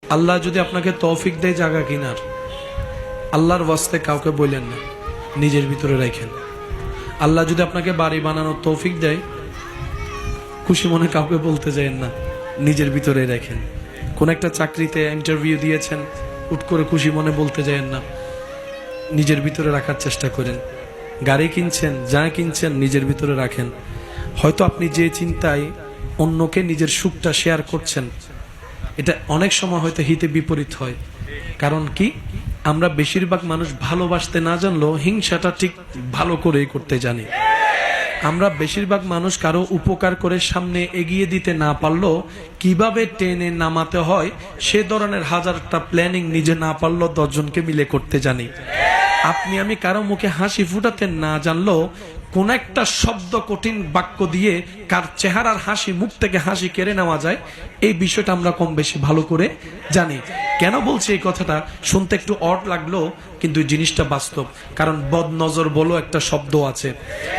আল্লাহ যদি আপনাকে তৌফিক দেয় জায়গা কিনার, আল্লাহর ওয়াস্তে কাউকে বললেন না, নিজের ভিতরে রাখেন। আল্লাহ যদি আপনাকে বাড়ি বানানোর তৌফিক দেয়, খুশি মনে কাউকে বলতে যায়েন না, নিজের ভিতরে রাখেন। কোন একটা চাকরিতে ইন্টারভিউ দিয়েছেন, হুট করে খুশি মনে বলতে যায়েন না, নিজের ভিতরে রাখার চেষ্টা করেন। গাড়ি কিনছেন, যা কিনছেন নিজের ভিতরে রাখেন। হয়তো আপনি যে চিন্তায় অন্যকে নিজের সুখটা শেয়ার করছেন, এটা অনেক সময় হয়তো হিতে বিপরীত হয়। কারণ কি, আমরা বেশিরভাগ মানুষ ভালোবাসতে না জানলেও হিংসাটা ঠিক ভালো করেই করতে জানি। আমরা বেশিরভাগ মানুষ কারো উপকার করে সামনে এগিয়ে দিতে না পারলেও কিভাবে টেনে নামাতে হয় সে ধরনের হাজারটা প্ল্যানিং নিজে না পারলেও 10 জনকে মিলে করতে জানি। আপনি আমি কারো মুখে হাসি ফুটাতে না জানলেও কোন একটা শব্দ, কঠিন বাক্য দিয়ে কার চেহারার হাসি, মুখ থেকে হাসি কেড়ে নেওয়া যায়, এই বিষয়টা আমরা কম বেশি ভালো করে জানি। কেন বলছি এই কথাটা? শুনতে একটু অড লাগলো, কিন্তু জিনিসটা বাস্তব। কারণ বদনজর বলো একটা শব্দ আছে,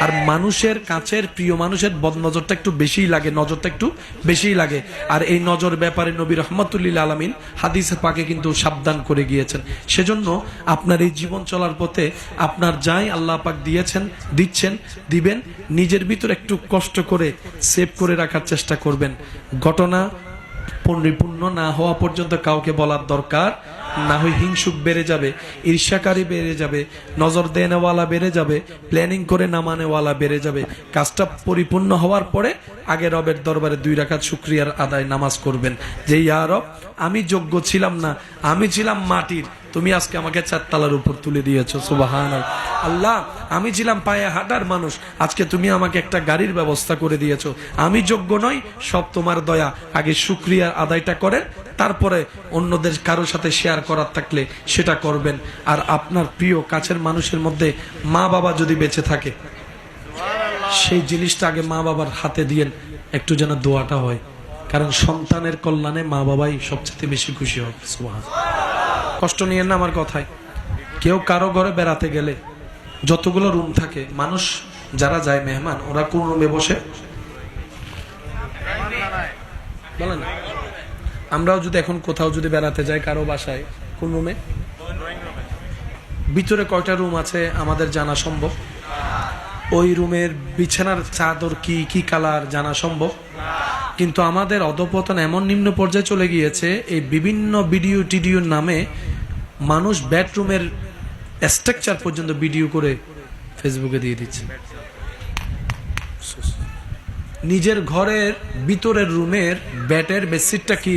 আর মানুষের কাছের প্রিয় মানুষের বদনজরটা একটু বেশিই লাগে, নজরটা একটু বেশিই লাগে। আর এই নজর ব্যাপারে নবী রহমতুল্লিল আলামিন হাদিসে পাকে কিন্তু সাবধান করে গিয়েছেন। সেজন্য আপনার এই জীবন চলার পথে আপনার যাই আল্লাহ পাক দিয়েছেন, দিচ্ছেন, দিবেন, নিজের ভিতর একটু কষ্ট করে সেভ করে রাখার চেষ্টা করবেন। ঘটনা পরিপূর্ণ না হওয়া পর্যন্ত কাউকে বলার দরকার না, হয় হিংসুক বেড়ে যাবে, ঈর্ষাকারী বেড়ে যাবে, নজর দেনেওয়ালা বেড়ে যাবে, প্ল্যানিং করে নামানেওয়ালা বেড়ে যাবে। কাজটা পরিপূর্ণ হওয়ার পরে আগে রবের দরবারে 2 রাকাত শুকরিয়ার আদায় নামাজ করবেন, যে ইয়া রব, আমি যোগ্য ছিলাম না, আমি ছিলাম মাটির, তুমি আজকে আমাকে 4 তলার উপর তুলে দিয়েছো, সুবহানাল্লাহ। আল্লাহ, আমি ছিলাম পায়ে হাঁটার মানুষ, আজকে তুমি আমাকে একটা গাড়ির ব্যবস্থা করে দিয়েছো। আমি যোগ্য নই, সব তোমার দয়া। আগে শুকরিয়ার আদায়টা করেন, তারপরে অন্যদের কারোর সাথে শেয়ার করার থাকলে সেটা করবেন। আর আপনার প্রিয় কাছের মানুষের মধ্যে মা বাবা যদি বেঁচে থাকে, সেই জিনিসটা আগে মা বাবার হাতে দিয়েন, একটু যেন দোয়াটা হয়। কারণ সন্তানের কল্যাণে মা বাবাই সবচেয়ে বেশি খুশি হবে। কষ্ট নিয়েন না আমার কথায়। কেউ কারো ঘরে বেড়াতে গেলে যতগুলো রুম থাকে, মানুষ যারা যায় মেহমান, ওরা কোন রুমে বসে বলেন? আমরাও যদি এখন কোথাও যদি বেড়াতে যাই কারো বাসায়, কোন রুমে? ভিতরে কয়টা রুম আছে আমাদের জানা সম্ভব? ওই রুমের বিছানার চাদর কি কি কালার জানা সম্ভব? কিন্তু আমাদের অধপতন এমন নিম্ন পর্যায়ে চলে গিয়েছে, এই বিভিন্ন ভিডিও টিডিওর নামে মানুষ বেডরুমের স্ট্রাকচার পর্যন্ত ভিডিও করে ফেসবুকে দিয়ে দিচ্ছে। নিজের ঘরের ভিতরের রুমের বেডের বেডশিটটা কি